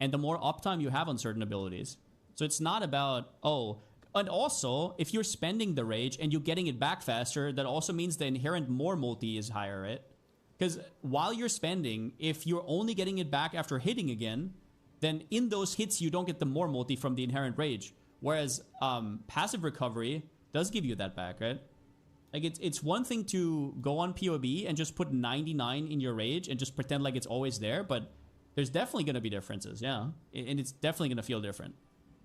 and the more uptime you have on certain abilities. So it's not about, oh, and also, if you're spending the rage and you're getting it back faster, that also means the inherent more multi is higher, right? Because while you're spending, if you're only getting it back after hitting again, then in those hits you don't get the more multi from the inherent rage. Whereas passive recovery does give you that back, right? Like it's one thing to go on POB and just put 99 in your rage and just pretend like it's always there, but there's definitely going to be differences, yeah. And it's definitely going to feel different.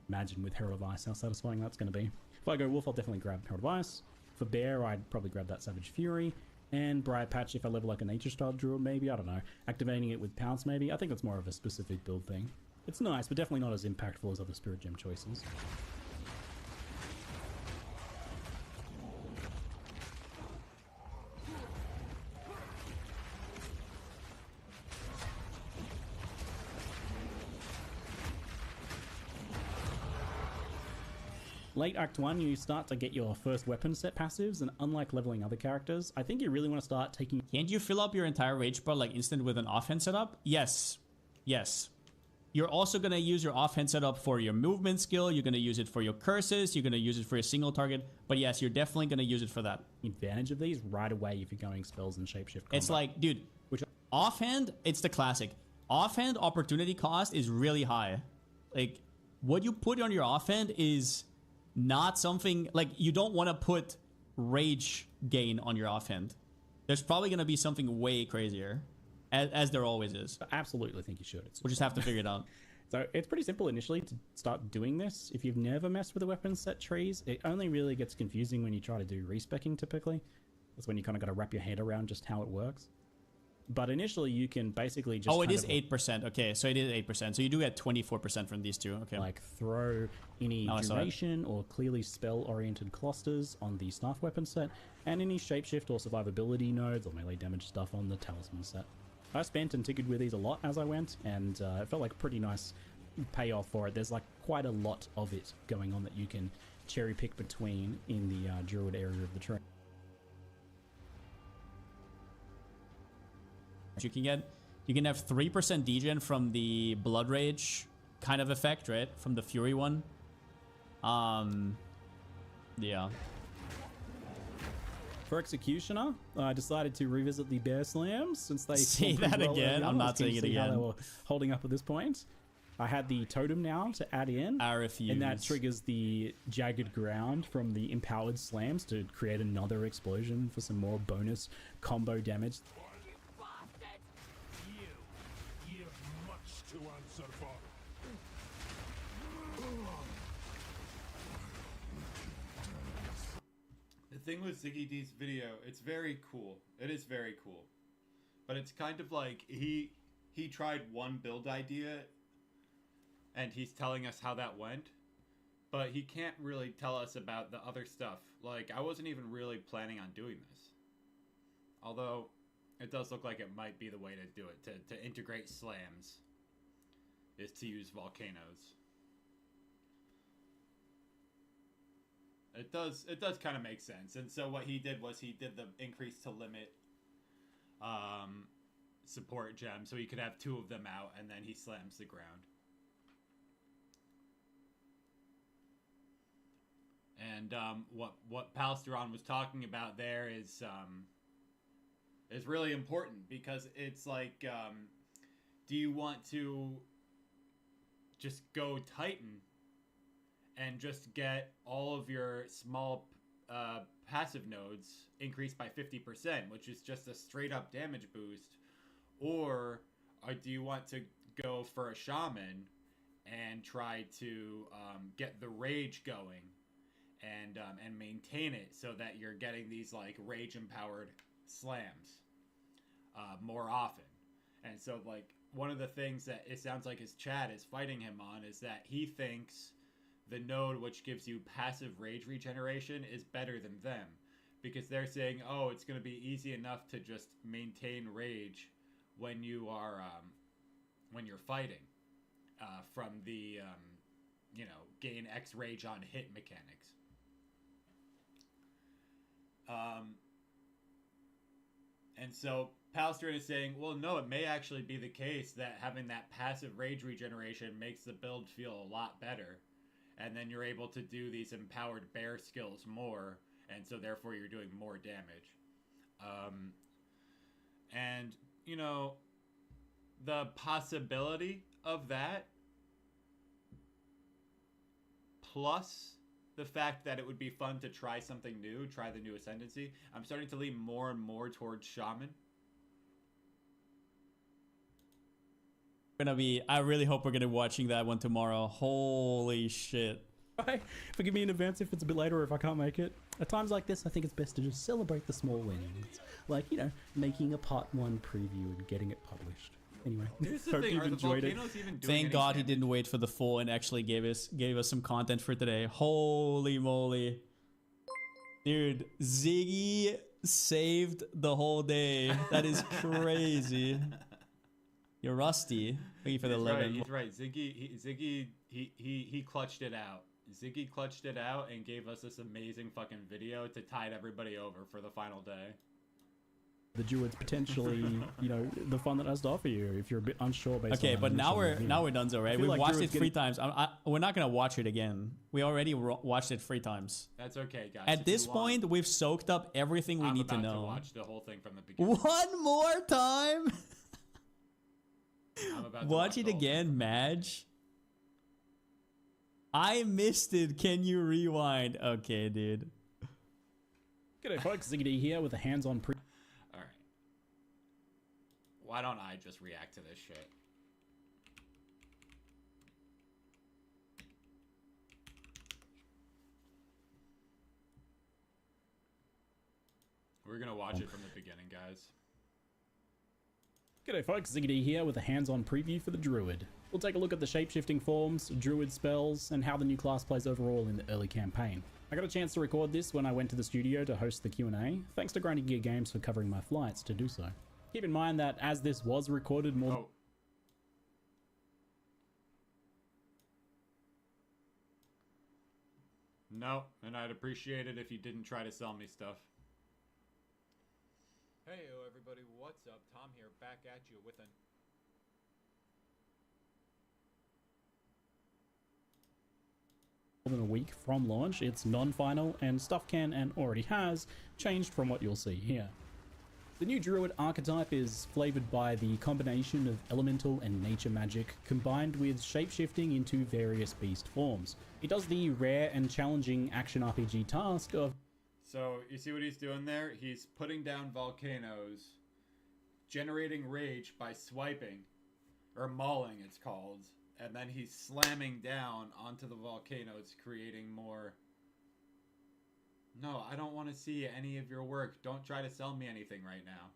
Imagine with Herald of Ice how satisfying that's going to be. If I go Wolf, I'll definitely grab Herald of Ice. For Bear, I'd probably grab that Savage Fury. And Briar Patch, if I level like a Nature Style Druid, maybe, I don't know. Activating it with Pounce, maybe. I think that's more of a specific build thing. It's nice, but definitely not as impactful as other Spirit Gem choices. Late Act 1, you start to get your first weapon set passives, and unlike leveling other characters, I think you really want to start taking... Can't you fill up your entire rage bar like instant with an offhand setup? Yes. Yes. You're also going to use your offhand setup for your movement skill, you're going to use it for your curses, you're going to use it for your single target, but yes, you're definitely going to use it for that. Advantage of these right away if you're going spells and shapeshift combat. It's like, dude, offhand, it's the classic. Offhand opportunity cost is really high. Like, what you put on your offhand is... not something like you don't want to put rage gain on your offhand. There's probably going to be something way crazier, as there always is. I absolutely think you should. We'll just have to figure it out. So it's pretty simple initially to start doing this. If you've never messed with the weapon set trees, it only really gets confusing when you try to do respecking typically. That's when you kind of got to wrap your head around just how it works. But initially, you can basically just... Oh, it is 8%. Okay, so it is 8%. So you do get 24% from these two. Okay. Like throw any duration or clearly spell-oriented clusters on the staff weapon set, and any shapeshift or survivability nodes or melee damage stuff on the talisman set. I spent and tinkered with these a lot as I went, and it felt like a pretty nice payoff for it. There's like quite a lot of it going on that you can cherry pick between in the druid area of the tree. You can have 3% degen from the Blood Rage kind of effect, right? From the Fury one. Yeah. For Executioner, I decided to revisit the Bear Slams since they... Say that again. I'm not saying it again. How they were holding up at this point. I had the Totem now to add in. I refuse. And that triggers the Jagged Ground from the Empowered Slams to create another explosion for some more bonus combo damage. The thing with Ziggy D's video, it's very cool. It is very cool. But it's kind of like he tried one build idea and he's telling us how that went, but he can't really tell us about the other stuff. Like, I wasn't even really planning on doing this. Although, it does look like it might be the way to do it, to integrate slams, is to use volcanoes. It does kind of make sense. And so what he did was he did the increase to limit support gem, so he could have 2 of them out, and then he slams the ground. And what Palsteron was talking about there is really important, because it's like, do you want to just go Titan and just get all of your small passive nodes increased by 50%, which is just a straight up damage boost? Or do you want to go for a shaman and try to get the rage going and maintain it so that you're getting these like rage empowered slams more often? And so like one of the things that it sounds like his chat is fighting him on is that he thinks the node which gives you passive rage regeneration is better than them, because they're saying, oh, it's going to be easy enough to just maintain rage when you are when you're fighting from the gain X rage on hit mechanics. And so Palstrin is saying, well, no, it may actually be the case that having that passive rage regeneration makes the build feel a lot better. And then you're able to do these empowered bear skills more, and so therefore you're doing more damage. And, you know, the possibility of that, plus the fact that it would be fun to try something new, try the new Ascendancy, I'm starting to lean more and more towards Shaman. I really hope we're gonna be watching that one tomorrow. Holy shit. Forgive me in advance if it's a bit later or if I can't make it. At times like this, I think it's best to just celebrate the small wins. Like, you know, making a part 1 preview and getting it published. Anyway, hope you've enjoyed it. Thank God he didn't wait for the full and actually gave us some content for today. Holy moly. Dude, Ziggy saved the whole day. That is crazy. You're rusty. Thank you for the 11. He's right. Ziggy clutched it out. Ziggy clutched it out and gave us this amazing fucking video to tide everybody over for the final day. The Druid's potentially, you know, the fun that has to offer you if you're a bit unsure based on. Okay, but now we're done, so right? We've like watched it Druid's 3 times. We're not gonna watch it again. We already watched it 3 times. That's okay, guys. At this point, we've soaked up everything we need to know. I'm about to watch the whole thing from the beginning. One more time. I'm about to watch it again, Madge. I missed it. Can you rewind? Okay, dude. G'day folks, Ziggy here with a hands-on Alright. Why don't I just react to this shit? We're gonna watch it from the beginning, guys. G'day folks, Ziggy here with a hands-on preview for the Druid. We'll take a look at the shape-shifting forms, Druid spells, and how the new class plays overall in the early campaign. I got a chance to record this when I went to the studio to host the Q&A, thanks to Grinding Gear Games for covering my flights to do so. Keep in mind that as this was recorded more... Oh. No, and I'd appreciate it if you didn't try to sell me stuff. Hey everybody, what's up? Tom here, back at you with an... more than a week from launch. It's non-final, and stuff can and already has changed from what you'll see here. The new Druid archetype is flavored by the combination of elemental and nature magic combined with shapeshifting into various beast forms. It does the rare and challenging action RPG task of... So, you see what he's doing there? He's putting down volcanoes, generating rage by swiping, or mauling it's called, and then he's slamming down onto the volcanoes, creating more... No, I don't want to see any of your work. Don't try to sell me anything right now.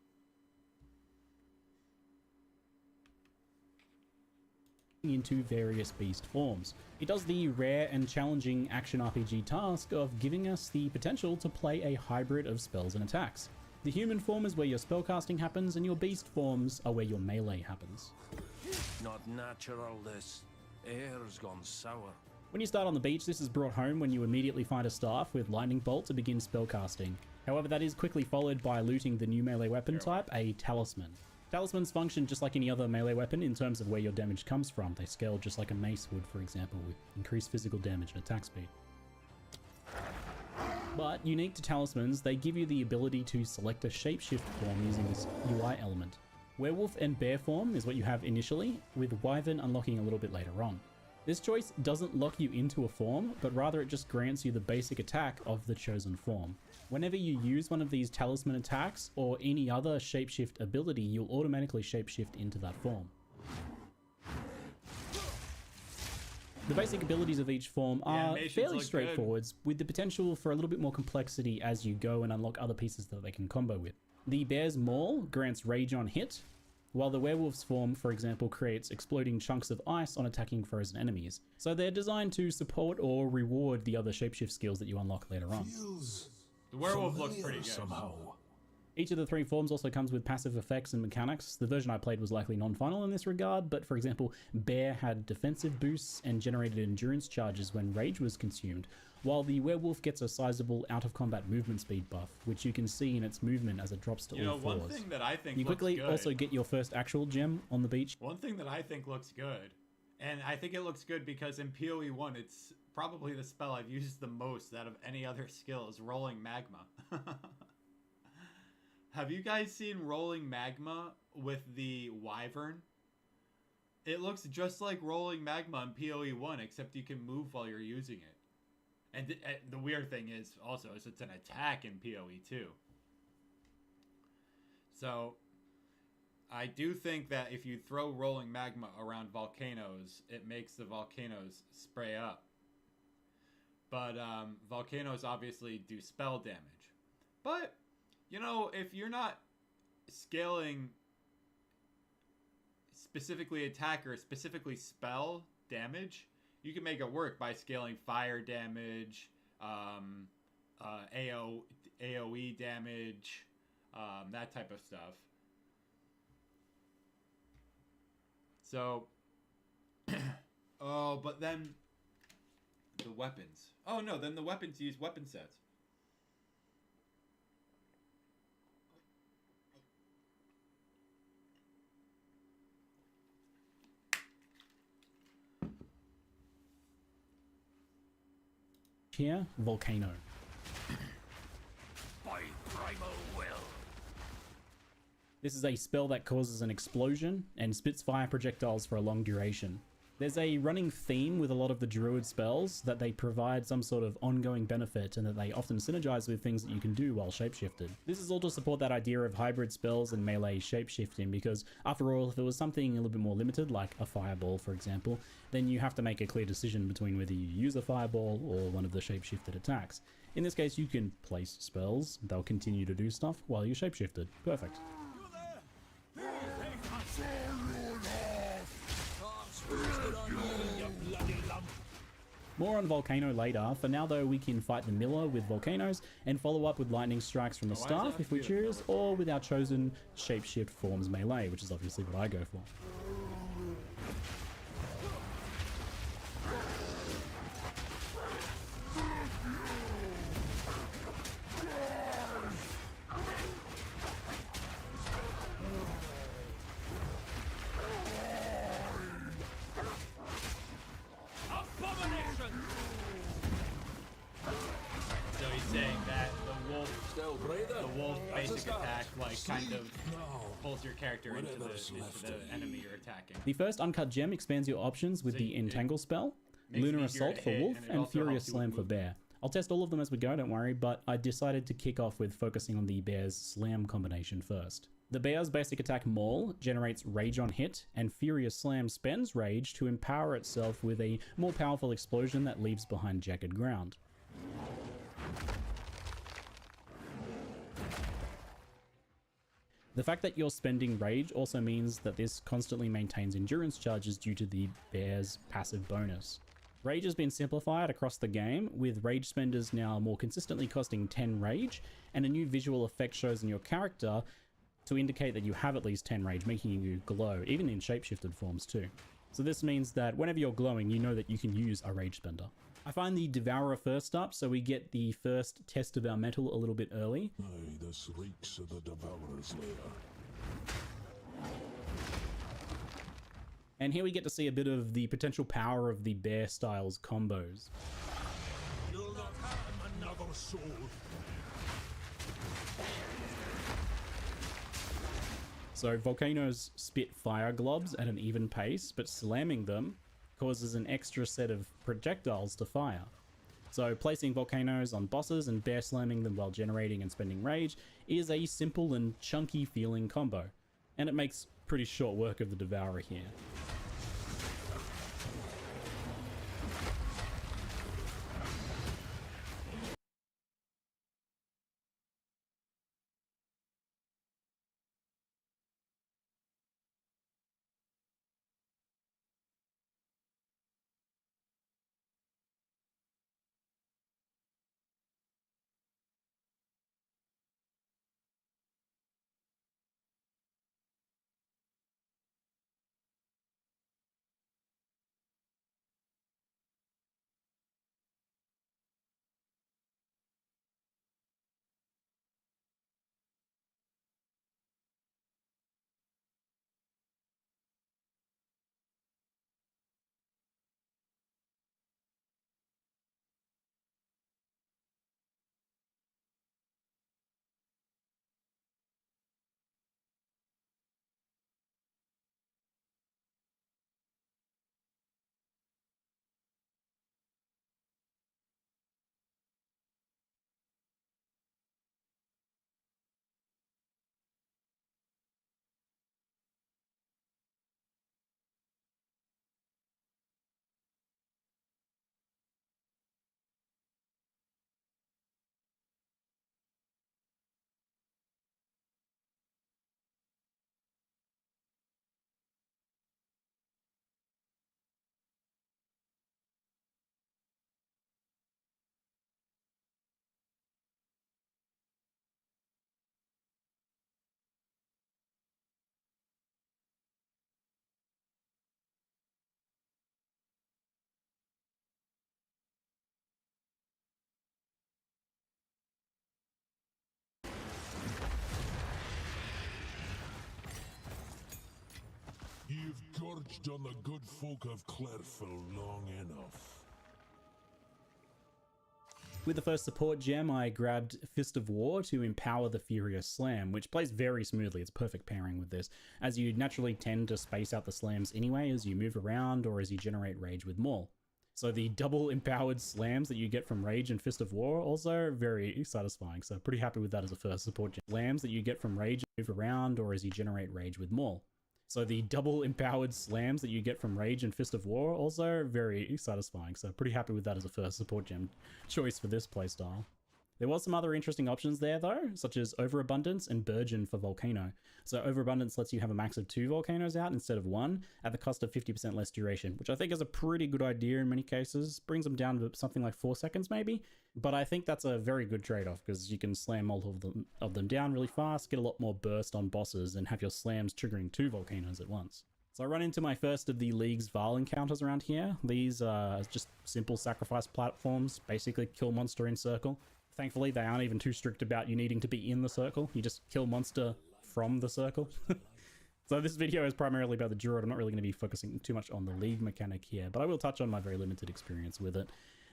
Into various beast forms. It does the rare and challenging action RPG task of giving us the potential to play a hybrid of spells and attacks. The human form is where your spellcasting happens, and your beast forms are where your melee happens. Not natural, this. Air's gone sour. When you start on the beach, this is brought home when you immediately find a staff with lightning bolt to begin spellcasting. However, that is quickly followed by looting the new melee weapon type, a talisman. Talismans function just like any other melee weapon in terms of where your damage comes from. They scale just like a mace would, for example, with increased physical damage and attack speed. But unique to talismans, they give you the ability to select a shapeshift form using this UI element. Werewolf and bear form is what you have initially, with Wyvern unlocking a little bit later on. This choice doesn't lock you into a form, but rather it just grants you the basic attack of the chosen form. Whenever you use one of these talisman attacks or any other shapeshift ability, you'll automatically shapeshift into that form. The basic abilities of each form are fairly straightforward, with the potential for a little bit more complexity as you go and unlock other pieces that they can combo with. The Bear's Maul grants rage on hit, while the Werewolf's form, for example, creates exploding chunks of ice on attacking frozen enemies. So they're designed to support or reward the other shapeshift skills that you unlock later on. The Werewolf looks pretty good. Somehow. Each of the 3 forms also comes with passive effects and mechanics. The version I played was likely non-final in this regard, but for example, Bear had defensive boosts and generated endurance charges when rage was consumed, while the werewolf gets a sizable out-of-combat movement speed buff, which you can see in its movement as it drops to all fours. One thing that I think you quickly looks good, also get your first actual gem on the beach. One thing that I think looks good, and I think it looks good because in PoE 1, it's probably the spell I've used the most out of any other skill, is Rolling Magma. Have you guys seen Rolling Magma with the Wyvern? It looks just like Rolling Magma in PoE 1, except you can move while you're using it. And the weird thing is also is it's an attack in PoE 2. So I do think that if you throw Rolling Magma around volcanoes, it makes the volcanoes spray up. But volcanoes obviously do spell damage. But, you know, if you're not scaling specifically attack or specifically spell damage, you can make it work by scaling fire damage, AoE damage, that type of stuff. So, oh, but then the weapons. Oh no, then the weapons use weapon sets. Here, Volcano. By primal will. This is a spell that causes an explosion and spits fire projectiles for a long duration. There's a running theme with a lot of the druid spells that they provide some sort of ongoing benefit and that they often synergize with things that you can do while shapeshifted. This is all to support that idea of hybrid spells and melee shapeshifting, because after all, if it was something a little bit more limited, like a fireball for example, then you have to make a clear decision between whether you use a fireball or one of the shapeshifted attacks. In this case, you can place spells, they'll continue to do stuff while you're shapeshifted. Perfect. More on Volcano later. For now though, we can fight the Miller with Volcanoes and follow up with lightning strikes from the staff if we choose, or with our chosen shapeshift forms melee, which is obviously what I go for. Kind of pulls your character into the enemy you're attacking. The first uncut gem expands your options with the Entangle spell, Lunar Assault for Wolf, and Furious Slam for Bear. I'll test all of them as we go, don't worry, but I decided to kick off with focusing on the Bear's Slam combination first. The Bear's basic attack Maul generates Rage on hit, and Furious Slam spends Rage to empower itself with a more powerful explosion that leaves behind jagged ground. The fact that you're spending Rage also means that this constantly maintains endurance charges due to the Bear's passive bonus. Rage has been simplified across the game, with Rage spenders now more consistently costing 10 Rage, and a new visual effect shows in your character to indicate that you have at least 10 Rage, making you glow, even in shapeshifted forms too. So this means that whenever you're glowing, you know that you can use a Rage spender. I find the Devourer first up, so we get the first test of our metal a little bit early. Aye, this reeks of the Devourer's lair. And here we get to see a bit of the potential power of the Bear Styles combos. You'll not harm another soul. So Volcanoes spit fire globs at an even pace, but slamming them causes an extra set of projectiles to fire. So placing Volcanoes on bosses and bear slamming them while generating and spending Rage is a simple and chunky feeling combo, and it makes pretty short work of the Devourer here. You've gorged on the good folk of Clairfell long enough. With the first support gem, I grabbed Fist of War to empower the Furious Slam, which plays very smoothly. It's a perfect pairing with this, as you naturally tend to space out the slams anyway as you move around or as you generate rage with Maul. So the double empowered slams that you get from Rage and Fist of War also very satisfying, so pretty happy with that as a first support gem. Slams that you get from Rage and move around or as you generate rage with Maul. So the double empowered slams that you get from Rage and Fist of War also very satisfying, so pretty happy with that as a first support gem choice for this playstyle. There was some other interesting options there though, such as Overabundance and Burgeon for Volcano. So Overabundance lets you have a max of 2 volcanoes out instead of 1 at the cost of 50% less duration, which I think is a pretty good idea in many cases. Brings them down to something like 4 seconds maybe, but I think that's a very good trade-off because you can slam multiple of them down really fast, get a lot more burst on bosses, and have your slams triggering 2 volcanoes at once. So I run into my first of the League's Val encounters around here. These are just simple sacrifice platforms, basically kill monster in circle. Thankfully, they aren't even too strict about you needing to be in the circle. You just kill monster from the circle. So this video is primarily about the Druid. I'm not really going to be focusing too much on the League mechanic here, but I will touch on my very limited experience with it.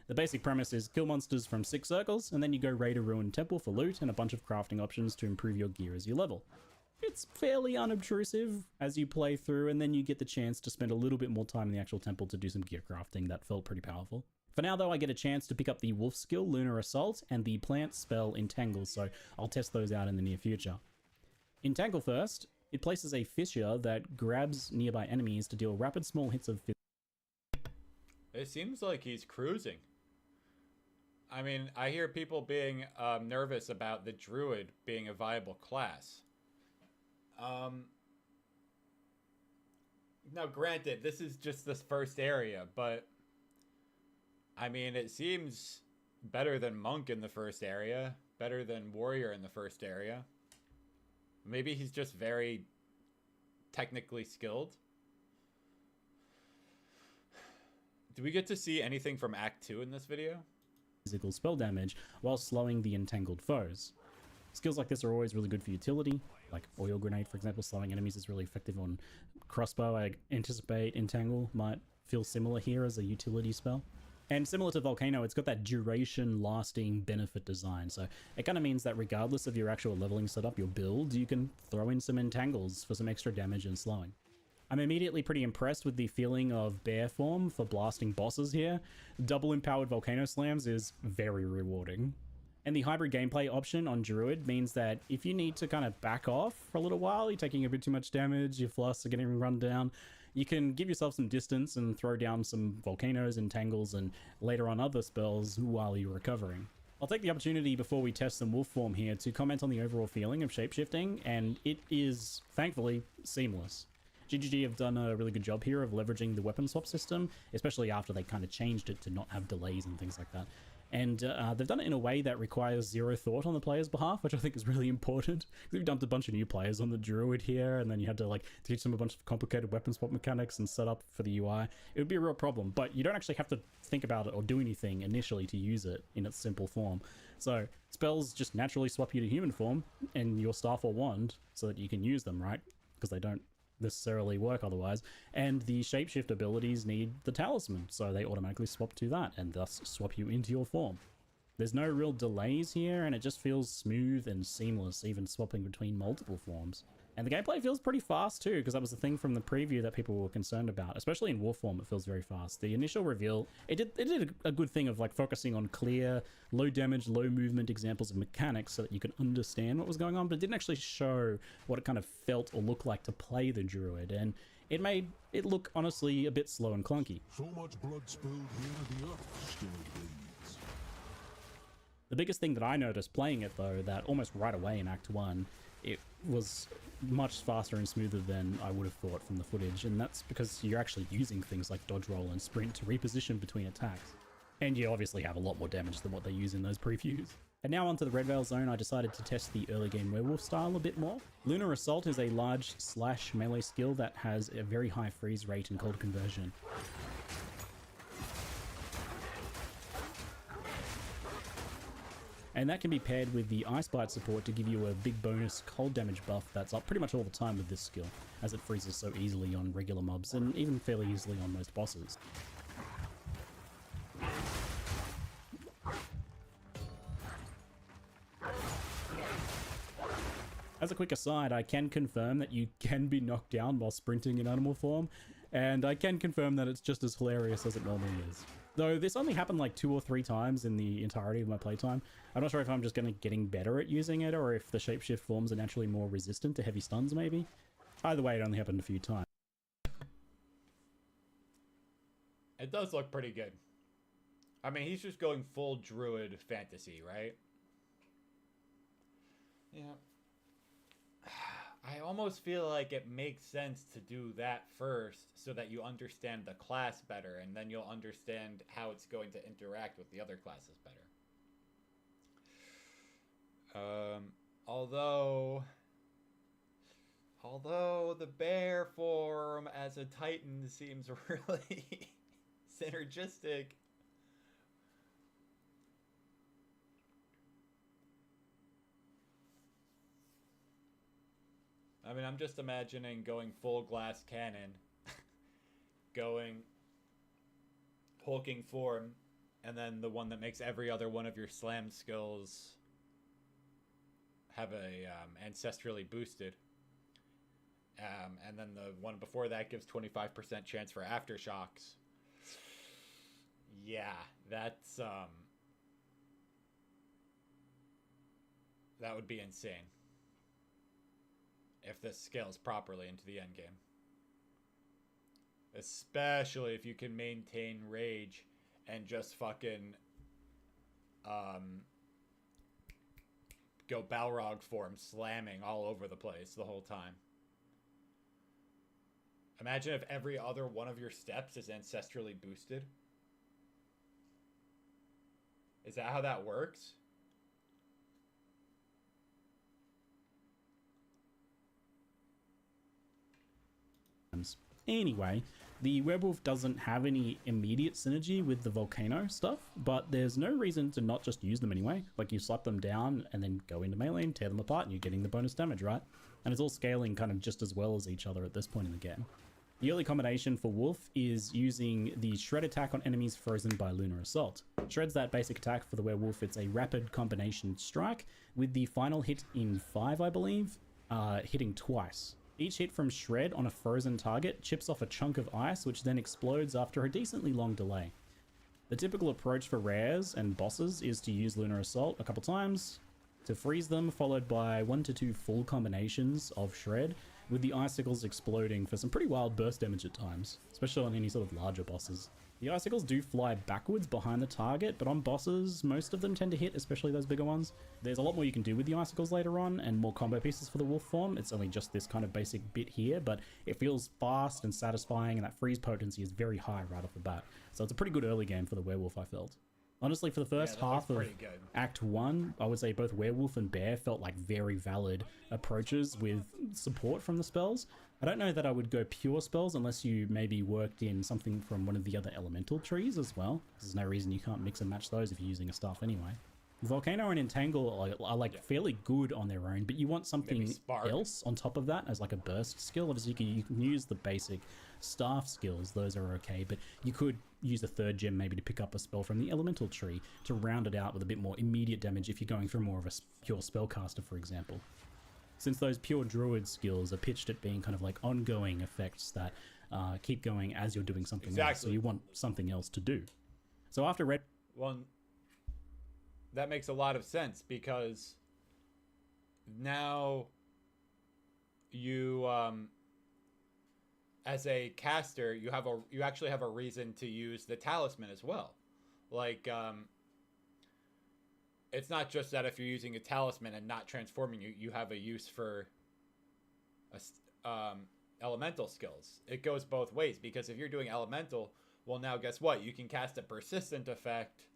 The basic premise is kill monsters from 6 circles, and then you go raid a ruined temple for loot and a bunch of crafting options to improve your gear as you level. It's fairly unobtrusive as you play through, and then you get the chance to spend a little bit more time in the actual temple to do some gear crafting. That felt pretty powerful. For now though, I get a chance to pick up the Wolf skill, Lunar Assault, and the plant spell, Entangle, so I'll test those out in the near future. Entangle first, it places a fissure that grabs nearby enemies to deal rapid small hits of fissure. It seems like he's cruising. I mean, I hear people being nervous about the Druid being a viable class. Now granted, this is just this first area, but I mean, it seems better than Monk in the first area, better than Warrior in the first area. Maybe he's just very technically skilled. Do we get to see anything from Act 2 in this video? Physical spell damage while slowing the entangled foes. Skills like this are always really good for utility, like Oil Grenade, for example. Slowing enemies is really effective on Crossbow. I anticipate Entangle might feel similar here as a utility spell. And similar to Volcano, it's got that duration lasting benefit design. So it kind of means that regardless of your actual leveling setup, your build, you can throw in some entangles for some extra damage and slowing. I'm immediately pretty impressed with the feeling of bear form for blasting bosses here. Double empowered Volcano Slams is very rewarding. And the hybrid gameplay option on Druid means that if you need to kind of back off for a little while, you're taking a bit too much damage, your flasks are getting run down, you can give yourself some distance and throw down some volcanoes, entangles, and later on other spells while you're recovering. I'll take the opportunity before we test some wolf form here to comment on the overall feeling of shapeshifting, and it is, thankfully, seamless. GGG have done a really good job here of leveraging the weapon swap system, especially after they kind of changed it to not have delays and things like that. And they've done it in a way that requires zero thought on the player's behalf, which I think is really important. We've dumped a bunch of new players on the Druid here, and then you had to like teach them a bunch of complicated weapon swap mechanics and set up for the UI. It would be a real problem, but you don't actually have to think about it or do anything initially to use it in its simple form. So spells just naturally swap you to human form and your staff or wand so that you can use them, right? Because they don't necessarily work otherwise, and the shapeshift abilities need the talisman, so they automatically swap to that and thus swap you into your form. There's no real delays here, and it just feels smooth and seamless, even swapping between multiple forms. And the gameplay feels pretty fast too, because that was the thing from the preview that people were concerned about. Especially in War form, it feels very fast. The initial reveal, it did a good thing of like focusing on clear, low damage, low movement examples of mechanics so that you could understand what was going on, but it didn't actually show what it kind of felt or looked like to play the Druid, and it made it look honestly a bit slow and clunky. So much blood spilled here, the earth still bleeds. The biggest thing that I noticed playing it though, that almost right away in Act 1, it was much faster and smoother than I would have thought from the footage, and that's because you're actually using things like dodge roll and sprint to reposition between attacks. And you obviously have a lot more damage than what they use in those previews. And now onto the Red Veil Zone, I decided to test the early game werewolf style a bit more. Lunar Assault is a large slash melee skill that has a very high freeze rate and cold conversion. And that can be paired with the Ice Bite support to give you a big bonus cold damage buff that's up pretty much all the time with this skill. as it freezes so easily on regular mobs and even fairly easily on most bosses. As a quick aside, I can confirm that you can be knocked down while sprinting in animal form, and I can confirm that it's just as hilarious as it normally is. Though this only happened like 2 or 3 times in the entirety of my playtime. I'm not sure if I'm just getting better at using it, or if the shapeshift forms are naturally more resistant to heavy stuns maybe. Either way, it only happened a few times. It does look pretty good. I mean, he's just going full druid fantasy, right? Yeah. I almost feel like it makes sense to do that first so that you understand the class better, and then you'll understand how it's going to interact with the other classes better. Although the bear form as a titan seems really synergistic. I mean, I'm just imagining going full glass cannon, hulking form, and then the one that makes every other one of your slam skills have a ancestrally boosted. And then the one before that gives 25% chance for aftershocks. Yeah, that's that would be insane if this scales properly into the end game. Especially if you can maintain rage and just fucking go Balrog form slamming all over the place the whole time. Imagine if every other one of your steps is ancestrally boosted. Is that how that works? Anyway, the werewolf doesn't have any immediate synergy with the volcano stuff, but there's no reason to not just use them anyway. Like, you slap them down and then go into melee and tear them apart and you're getting the bonus damage, right? And it's all scaling kind of just as well as each other at this point in the game. The early combination for Wolf is using the Shred attack on enemies frozen by Lunar Assault. Shred's that basic attack for the werewolf. It's a rapid combination strike with the final hit in 5, I believe, hitting twice. Each hit from Shred on a frozen target chips off a chunk of ice, which then explodes after a decently long delay. The typical approach for rares and bosses is to use Lunar Assault a couple times to freeze them, followed by 1 to 2 full combinations of Shred, with the icicles exploding for some pretty wild burst damage at times, especially on any sort of larger bosses. The icicles do fly backwards behind the target, but on bosses, most of them tend to hit, especially those bigger ones. There's a lot more you can do with the icicles later on, and more combo pieces for the wolf form. It's only just this kind of basic bit here, but it feels fast and satisfying, and that freeze potency is very high right off the bat. So it's a pretty good early game for the werewolf, I felt. Honestly, for the first half of Act 1, I would say both Werewolf and Bear felt like very valid approaches with support from the spells. I don't know that I would go pure spells unless you maybe worked in something from one of the other elemental trees as well. There's no reason you can't mix and match those if you're using a staff anyway. Volcano and Entangle are like fairly good on their own, but you want something else on top of that as like a burst skill. Obviously, you can use the basic staff skills, those are okay, but you could use a third gem maybe to pick up a spell from the elemental tree to round it out with a bit more immediate damage if you're going through more of a pure spellcaster, for example. Since those pure druid skills are pitched at being kind of like ongoing effects that keep going as you're doing something else, so you want something else to do. So after Red... That makes a lot of sense, because now you as a caster, you actually have a reason to use the talisman as well. Like it's not just that if you're using a talisman and not transforming, you have a use for elemental skills. It goes both ways, because if you're doing elemental, well, now guess what? You can cast a persistent effect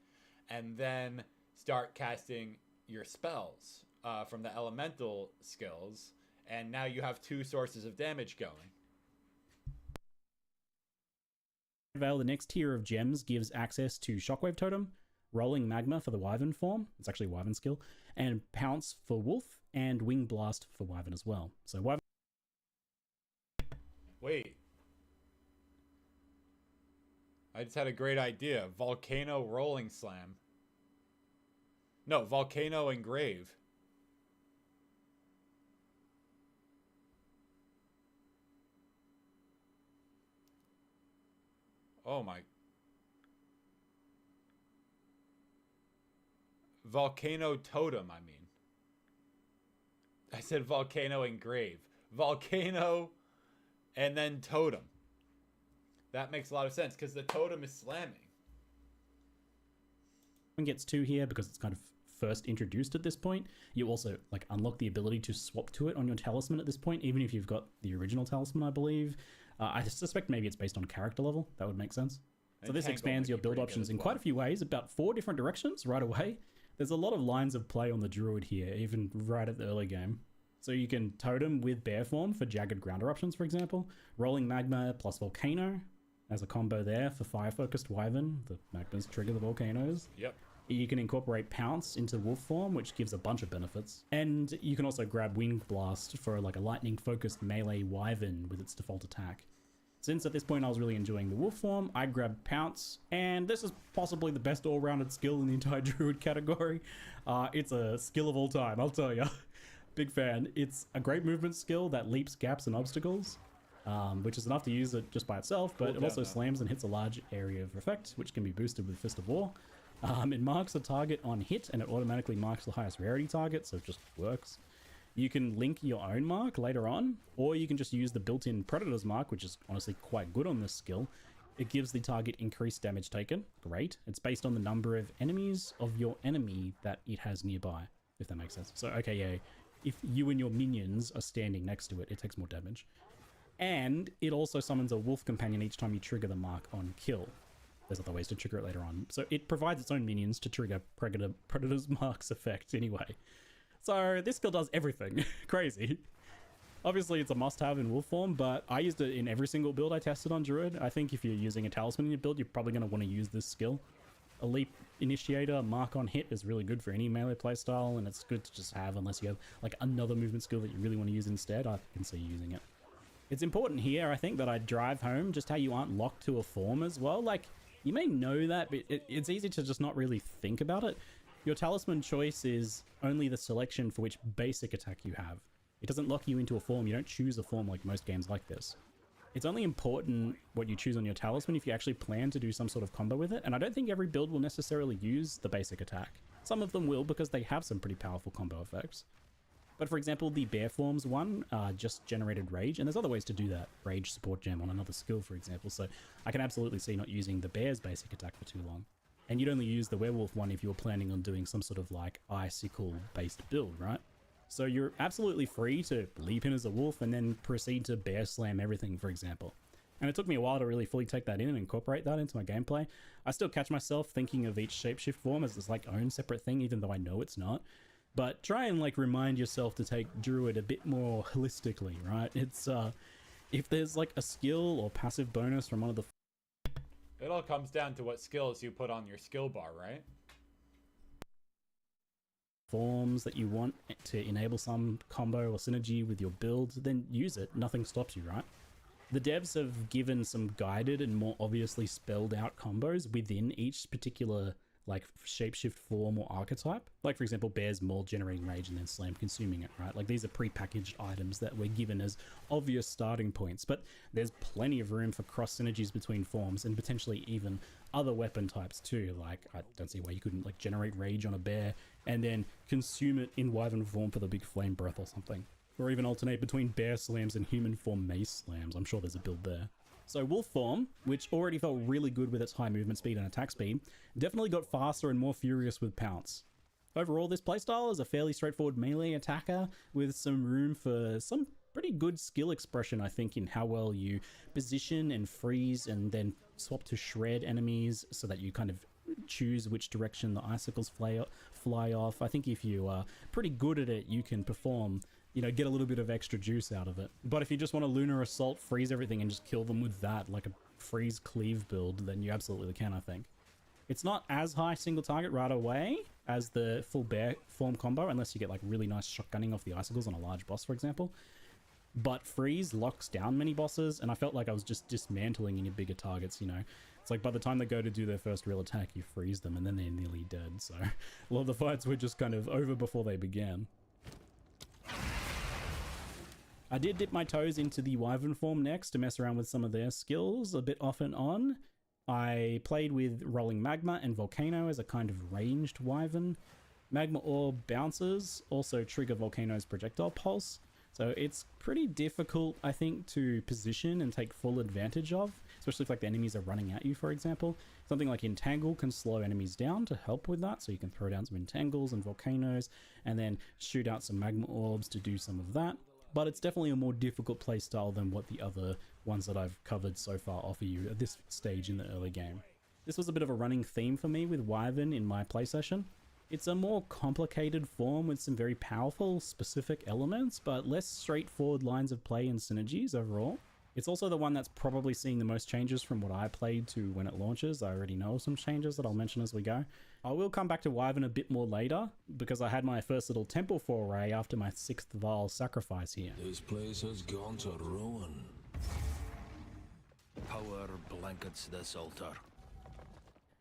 and then start casting your spells from the elemental skills, and now you have 2 sources of damage going. Veil, the next tier of gems, gives access to Shockwave Totem, Rolling Magma for the Wyvern form, it's actually a Wyvern skill, and Pounce for Wolf, and Wing Blast for Wyvern as well. So Wyvern... Wait. I just had a great idea. Volcano Rolling Slam. No, Volcano Engrave. Oh my. Volcano Totem, I mean. I said Volcano Engrave. Volcano and then Totem. That makes a lot of sense because the totem is slamming. Gets 2 here because it's kind of first introduced at this point. You also like unlock the ability to swap to it on your talisman at this point, even if you've got the original talisman, I believe. I suspect maybe it's based on character level. That would make sense. So this expands your build options in quite a few ways, about 4 different directions right away. There's a lot of lines of play on the druid here, even right at the early game. So you can totem with bear form for jagged ground eruptions, for example. Rolling magma plus volcano as a combo there for fire-focused wyvern. The magmas trigger the volcanoes. Yep. You can incorporate pounce into wolf form, which gives a bunch of benefits. And you can also grab wing blast for like a lightning-focused melee wyvern with its default attack. Since at this point I was really enjoying the wolf form, I grabbed pounce, and this is possibly the best all-rounded skill in the entire druid category. It's a skill of all time, I'll tell you. Big fan. It's a great movement skill that leaps gaps and obstacles, which is enough to use it just by itself, but it also slams and hits a large area of effect, which can be boosted with Fist of War. It marks a target on hit, and it automatically marks the highest rarity target, so it just works. You can link your own mark later on, or you can just use the built-in Predator's mark, which is honestly quite good on this skill. It gives the target increased damage taken. Great. It's based on the number of enemies of your enemy that it has nearby, if that makes sense. So, okay, yeah, if you and your minions are standing next to it, it takes more damage. And it also summons a wolf companion each time you trigger the mark on kill. There's other ways to trigger it later on. So it provides its own minions to trigger Predator's marks effect anyway. So this skill does everything. Crazy. Obviously it's a must-have in wolf form, but I used it in every single build I tested on druid. I think if you're using a talisman in your build, you're probably going to want to use this skill. A leap initiator, mark on hit is really good for any melee playstyle, and it's good to just have unless you have like another movement skill that you really want to use instead. I can see you using it. It's important here, I think, that I drive home just how you aren't locked to a form as well. Like, you may know that, but it's easy to just not really think about it. Your talisman choice is only the selection for which basic attack you have. It doesn't lock you into a form. You don't choose a form like most games like this. It's only important what you choose on your talisman if you actually plan to do some sort of combo with it, and I don't think every build will necessarily use the basic attack. Some of them will because they have some pretty powerful combo effects. But for example, the bear forms one just generated rage, and there's other ways to do that. Rage support gem on another skill, for example, so I can absolutely see not using the bear's basic attack for too long. And you'd only use the werewolf one if you were planning on doing some sort of like icicle-based build, right? So you're absolutely free to leap in as a wolf and then proceed to bear slam everything, for example. And it took me a while to really fully take that in and incorporate that into my gameplay. I still catch myself thinking of each shapeshift form as its like own separate thing, even though I know it's not. But try and like remind yourself to take druid a bit more holistically, right? It's if there's like a skill or passive bonus from one of the... It all comes down to what skills you put on your skill bar, right? Forms that you want to enable some combo or synergy with your build, then use it. Nothing stops you, right? The devs have given some guided and more obviously spelled out combos within each particular like shapeshift form or archetype. Like for example, bear's maul generating rage and then slam consuming it, right? Like these are pre-packaged items that we're given as obvious starting points, but there's plenty of room for cross synergies between forms and potentially even other weapon types too. Like I don't see why you couldn't like generate rage on a bear and then consume it in wyvern form for the big flame breath or something. Or even alternate between bear slams and human form mace slams. I'm sure there's a build there. So wolf form, which already felt really good with its high movement speed and attack speed, definitely got faster and more furious with pounce. Overall, this playstyle is a fairly straightforward melee attacker with some room for some pretty good skill expression, I think, in how well you position and freeze and then swap to shred enemies so that you kind of choose which direction the icicles fly off. I think if you are pretty good at it, you can perform, you know, get a little bit of extra juice out of it. But if you just want to lunar assault, freeze everything and just kill them with that, like a freeze cleave build, then you absolutely can, I think. It's not as high single target right away as the full bear form combo, unless you get like really nice shotgunning off the icicles on a large boss, for example. but freeze locks down many bosses, and I felt like I was just dismantling any bigger targets, you know. It's like by the time they go to do their first real attack, you freeze them and then they're nearly dead. So a lot of the fights were just kind of over before they began. I did dip my toes into the Wyvern form next to mess around with some of their skills a bit off and on. I played with Rolling Magma and Volcano as a kind of ranged Wyvern. Magma Orb bounces also trigger Volcano's projectile pulse, so it's pretty difficult, I think, to position and take full advantage of, especially if like the enemies are running at you, for example. Something like Entangle can slow enemies down to help with that, so you can throw down some Entangles and Volcanoes and then shoot out some Magma Orbs to do some of that. But it's definitely a more difficult playstyle than what the other ones that I've covered so far offer you at this stage in the early game. This was a bit of a running theme for me with Wyvern in my play session. It's a more complicated form with some very powerful, specific elements, but less straightforward lines of play and synergies overall. It's also the one that's probably seeing the most changes from what I played to when it launches. I already know some changes that I'll mention as we go. I will come back to Wyvern a bit more later, because I had my first little temple foray after my 6th Vaal sacrifice here. This place has gone to ruin. Power blankets this altar.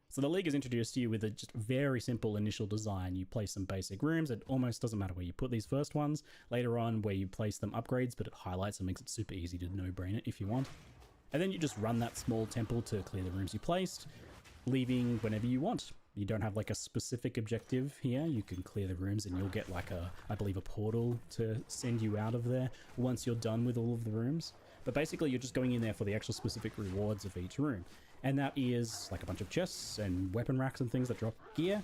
So the League has introduced you with a just very simple initial design. You place some basic rooms. It almost doesn't matter where you put these first ones. Later on, where you place them upgrades, but it highlights and makes it super easy to no-brain it if you want. And then you just run that small temple to clear the rooms you placed, leaving whenever you want. You don't have like a specific objective here. You can clear the rooms and you'll get like I believe a portal to send you out of there once you're done with all of the rooms. But basically you're just going in there for the actual specific rewards of each room. And that is like a bunch of chests and weapon racks and things that drop gear,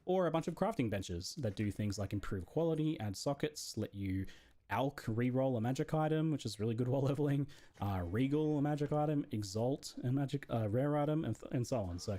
or a bunch of crafting benches that do things like improve quality, add sockets, let you Alk reroll a magic item, which is really good while leveling, Regal a magic item, Exalt a magic rare item, and so on. So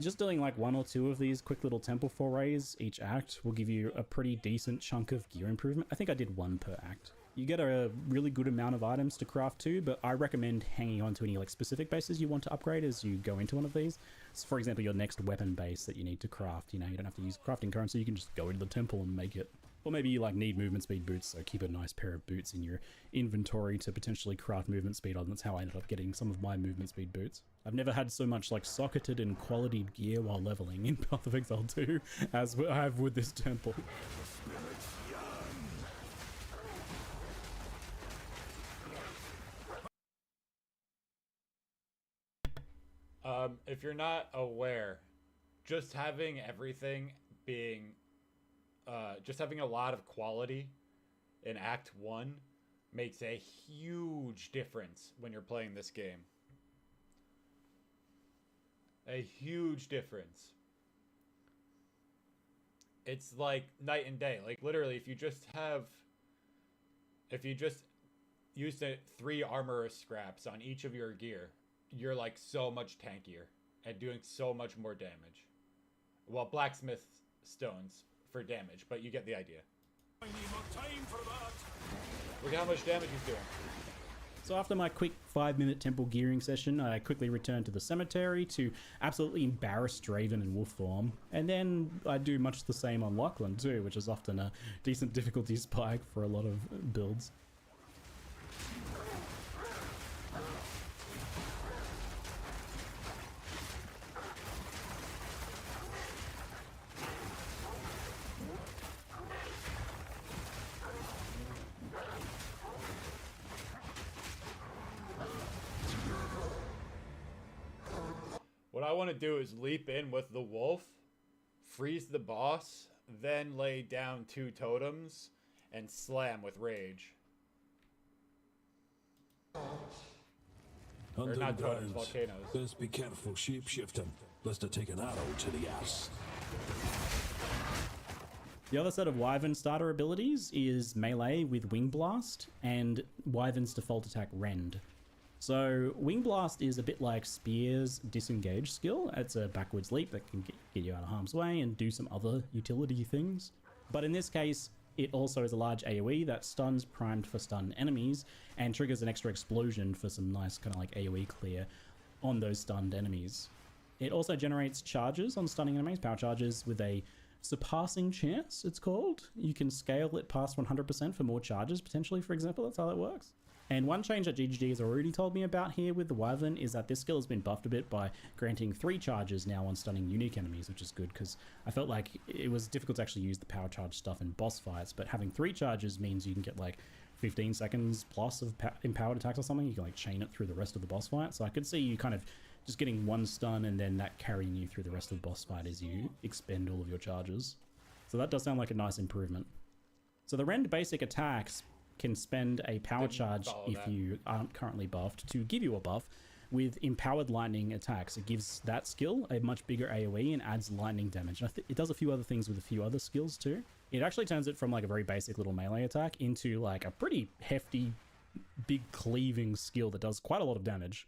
just doing like 1 or 2 of these quick little temple forays each act will give you a pretty decent chunk of gear improvement. I think I did 1 per act. You get a really good amount of items to craft too, but I recommend hanging on to any like specific bases you want to upgrade as you go into one of these. So for example, your next weapon base that you need to craft, you know, you don't have to use crafting currency, you can just go into the temple and make it. Or maybe you like need movement speed boots, so keep a nice pair of boots in your inventory to potentially craft movement speed on. That's how I ended up getting some of my movement speed boots. I've never had so much like socketed and quality gear while leveling in Path of Exile 2 as I have with this temple. If you're not aware, just having everything being, just having a lot of quality in Act 1 makes a huge difference when you're playing this game. A huge difference. It's like night and day. Like literally, if you just use the 3 armor scraps on each of your gear, you're like so much tankier and doing so much more damage. Well, blacksmith stones for damage, but you get the idea. I need more time for that. Look at how much damage he's doing. So after my quick 5-minute temple gearing session, I quickly returned to the cemetery to absolutely embarrass Draven in wolf form. And then I do much the same on Lachlan too, which is often a decent difficulty spike for a lot of builds. What I want to do is leap in with the wolf, freeze the boss, then lay down 2 totems, and slam with rage. Or not totems, volcanoes. Best be careful shape-shifting, lest I take an arrow to the ass. The other set of Wyvern starter abilities is Melee with Wing Blast and Wyvern's default attack Rend. So Wing Blast is a bit like Spear's disengage skill. It's a backwards leap that can get you out of harm's way and do some other utility things. But in this case, it also is a large AoE that stuns primed for stun enemies and triggers an extra explosion for some nice kind of like AoE clear on those stunned enemies. It also generates charges on stunning enemies, power charges with a Surpassing Chance, it's called. You can scale it past 100% for more charges, potentially, for example. That's how that works. And one change that GGG has already told me about here with the Wyvern is that this skill has been buffed a bit by granting 3 charges now on stunning unique enemies, which is good because I felt like it was difficult to actually use the power charge stuff in boss fights, but having 3 charges means you can get like 15 seconds plus of empowered attacks or something. You can like chain it through the rest of the boss fight. So I could see you kind of just getting 1 stun and then that carrying you through the rest of the boss fight as you expend all of your charges. So that does sound like a nice improvement. So the Rend basic attacks can spend a power charge if you aren't currently buffed to give you a buff. With empowered lightning attacks, it gives that skill a much bigger AoE and adds lightning damage. And it does a few other things with a few other skills too. It actually turns it from like a very basic little melee attack into like a pretty hefty, big cleaving skill that does quite a lot of damage.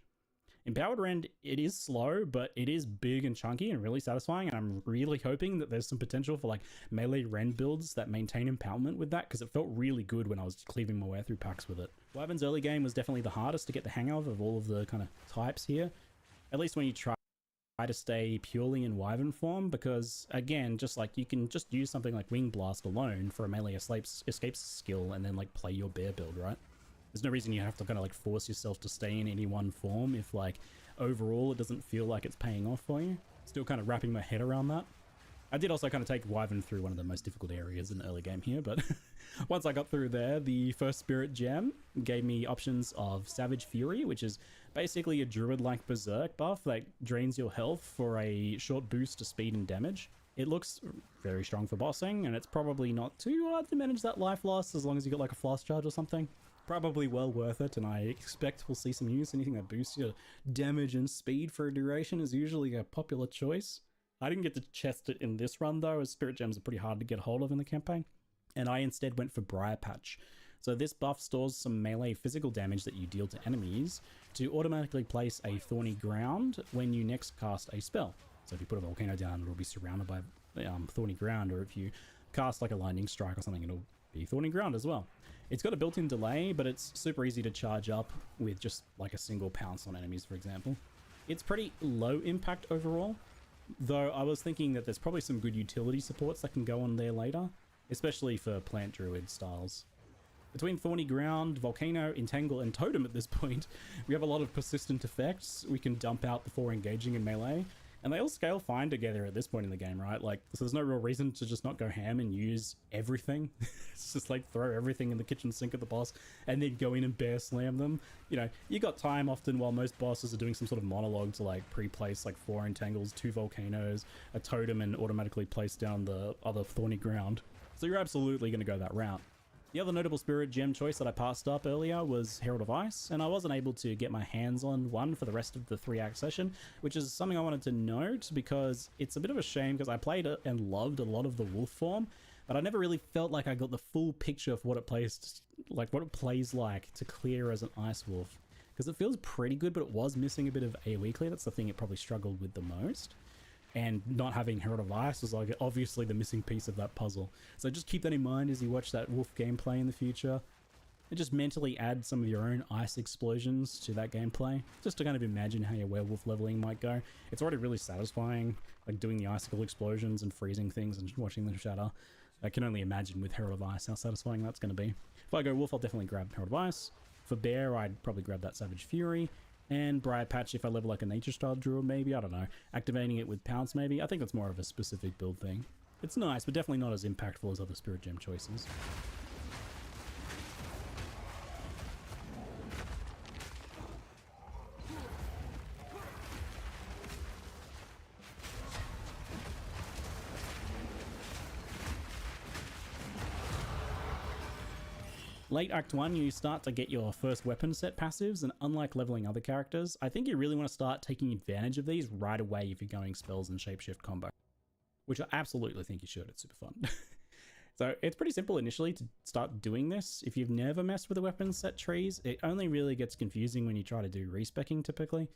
Empowered Rend, it is slow, but it is big and chunky and really satisfying, and I'm really hoping that there's some potential for like melee Rend builds that maintain empowerment with that, because it felt really good when I was cleaving my way through packs with it. Wyvern's early game was definitely the hardest to get the hang of all of the kind of types here, at least when you try to stay purely in Wyvern form, because again, just like you can just use something like Wing Blast alone for a melee escapes skill and then like play your bear build, right? There's no reason you have to kind of like force yourself to stay in any one form if like overall it doesn't feel like it's paying off for you. Still kind of wrapping my head around that. I did also kind of take Wyvern through one of the most difficult areas in the early game here, but once I got through there, the first Spirit Gem gave me options of Savage Fury, which is basically a druid-like berserk buff that drains your health for a short boost to speed and damage. It looks very strong for bossing, and it's probably not too hard to manage that life loss as long as you got like a flask charge or something. Probably well worth it, and I expect we'll see some use. Anything that boosts your damage and speed for a duration is usually a popular choice. I didn't get to chest it in this run though, as Spirit Gems are pretty hard to get hold of in the campaign, and I instead went for Briar Patch. So this buff stores some melee physical damage that you deal to enemies to automatically place a Thorny Ground when you next cast a spell. So if you put a volcano down, it'll be surrounded by Thorny Ground, or if you cast like a Lightning Strike or something, it'll be Thorny Ground as well. It's got a built-in delay, but it's super easy to charge up with just like a single pounce on enemies, for example. It's pretty low impact overall, though I was thinking that there's probably some good utility supports that can go on there later, especially for plant druid styles. Between Thorny Ground, Volcano, Entangle, and Totem at this point, we have a lot of persistent effects we can dump out before engaging in melee, and they all scale fine together at this point in the game, right? Like, so there's no real reason to just not go ham and use everything. It's just like throw everything in the kitchen sink at the boss and then go in and bear slam them. You know, you got time often while most bosses are doing some sort of monologue to like pre-place like 4 Entangles, 2 Volcanoes, a Totem, and automatically place down the other Thorny Ground. So you're absolutely going to go that route. The other notable Spirit Gem choice that I passed up earlier was Herald of Ice, and I wasn't able to get my hands on one for the rest of the 3-act session, which is something I wanted to note because it's a bit of a shame because I played it and loved a lot of the wolf form, but I never really felt like I got the full picture of what it plays like to clear as an Ice Wolf, because it feels pretty good, but it was missing a bit of AoE clear. That's the thing it probably struggled with the most. And not having Herald of Ice was like obviously the missing piece of that puzzle. So just keep that in mind as you watch that wolf gameplay in the future. And just mentally add some of your own ice explosions to that gameplay, just to kind of imagine how your werewolf leveling might go. It's already really satisfying, like doing the icicle explosions and freezing things and watching them shatter. I can only imagine with Herald of Ice how satisfying that's going to be. If I go wolf, I'll definitely grab Herald of Ice. For bear, I'd probably grab that Savage Fury. And Briar Patch if I level like a nature style druid maybe, I don't know. Activating it with Pounce maybe, I think that's more of a specific build thing. It's nice, but definitely not as impactful as other Spirit Gem choices. Late Act 1, you start to get your first weapon set passives, and unlike leveling other characters, I think you really want to start taking advantage of these right away if you're going spells and shapeshift combo. Which I absolutely think you should, it's super fun. So it's pretty simple initially to start doing this. If you've never messed with the weapon set trees, it only really gets confusing when you try to do respecking typically.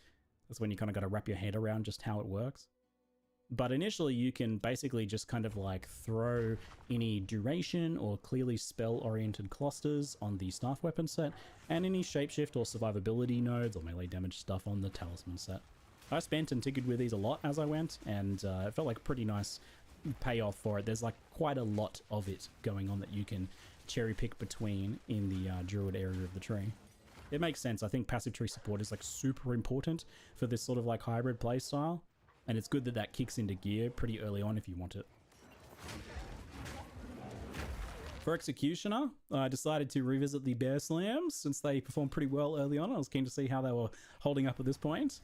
That's when you kind of got to wrap your head around just how it works. But initially you can basically just kind of like throw any duration or clearly spell-oriented clusters on the staff weapon set, and any shapeshift or survivability nodes or melee damage stuff on the talisman set. I spent and tinkered with these a lot as I went, and it felt like a pretty nice payoff for it. There's like quite a lot of it going on that you can cherry pick between in the druid area of the tree. It makes sense. I think passive tree support is like super important for this sort of like hybrid playstyle, and it's good that that kicks into gear pretty early on if you want it. For Executioner, I decided to revisit the Bear Slams since they performed pretty well early on. I was keen to see how they were holding up at this point.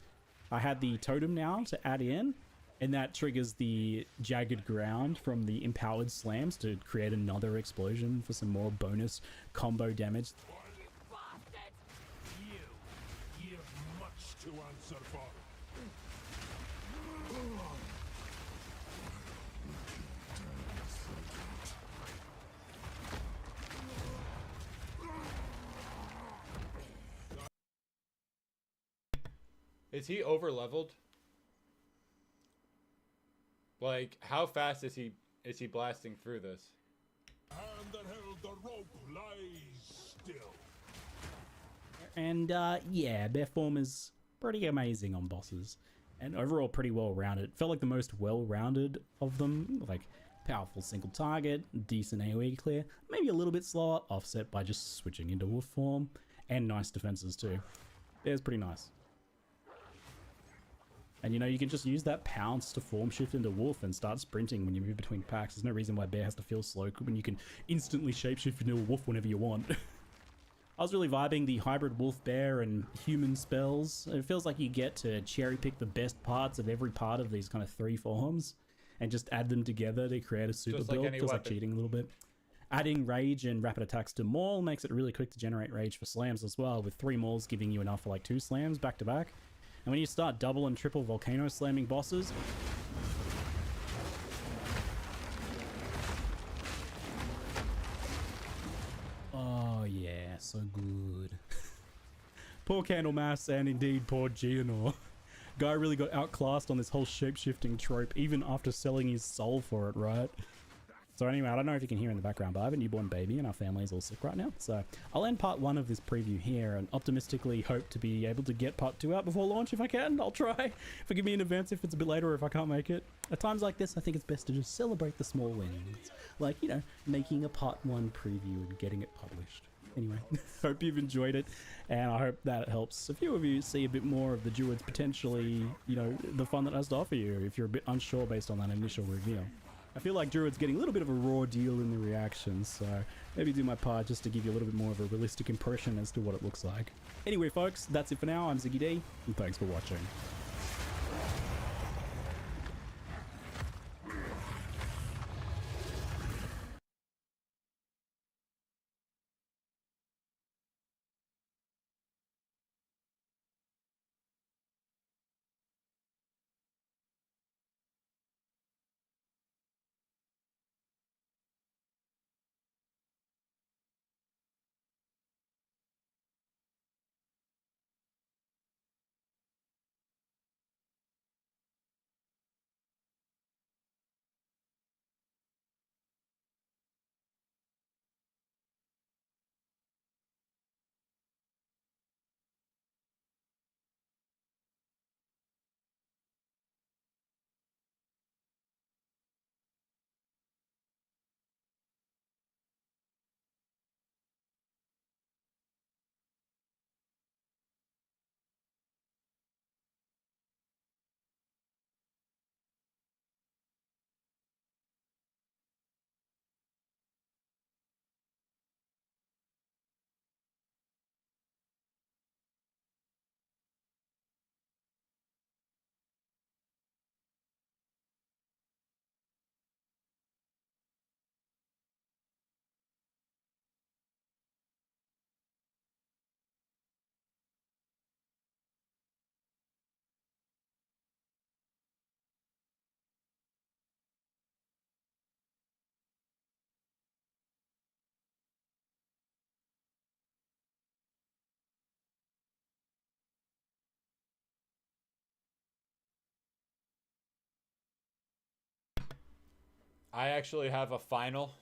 I had the Totem now to add in, and that triggers the Jagged Ground from the Empowered Slams to create another explosion for some more bonus combo damage. You have much to answer for. Is he over leveled? Like, how fast is he blasting through this? Hand that held the rope lies still. And yeah, their form is pretty amazing on bosses, and overall pretty well rounded. Felt like the most well rounded of them, like powerful single target, decent AoE clear, maybe a little bit slower, offset by just switching into wolf form, and nice defenses too. It's pretty nice. And you know, you can just use that pounce to form shift into wolf and start sprinting when you move between packs. There's no reason why bear has to feel slow when you can instantly shapeshift into a wolf whenever you want. I was really vibing the hybrid wolf bear and human spells. It feels like you get to cherry pick the best parts of every part of these kind of three forms and just add them together to create a super Just like build. any Feels like weapon. cheating a little bit. Adding rage and rapid attacks to maul makes it really quick to generate rage for slams as well, with 3 mauls giving you enough for like 2 slams back to back. And when you start double and triple volcano slamming bosses, oh yeah, so good. Poor Candlemass and indeed poor Geonor. Guy really got outclassed on this whole shape-shifting trope even after selling his soul for it, right? So anyway, I don't know if you can hear in the background, but I have a newborn baby and our family is all sick right now. So I'll end part 1 of this preview here and optimistically hope to be able to get part 2 out before launch if I can. I'll try. Forgive me in advance if it's a bit later or if I can't make it. At times like this, I think it's best to just celebrate the small wins. Like, you know, making a part 1 preview and getting it published. Anyway, hope you've enjoyed it, and I hope that it helps a few of you see a bit more of the Druids potentially, you know, the fun that has to offer you if you're a bit unsure based on that initial reveal. I feel like Druid's getting a little bit of a raw deal in the reactions, so maybe do my part just to give you a little bit more of a realistic impression as to what it looks like. Anyway, folks, that's it for now. I'm Ziggy D, and thanks for watching. I actually have a final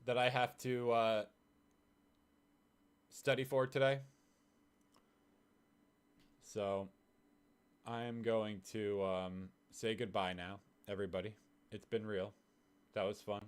that I have to study for today. So I am going to say goodbye now, everybody. It's been real. That was fun.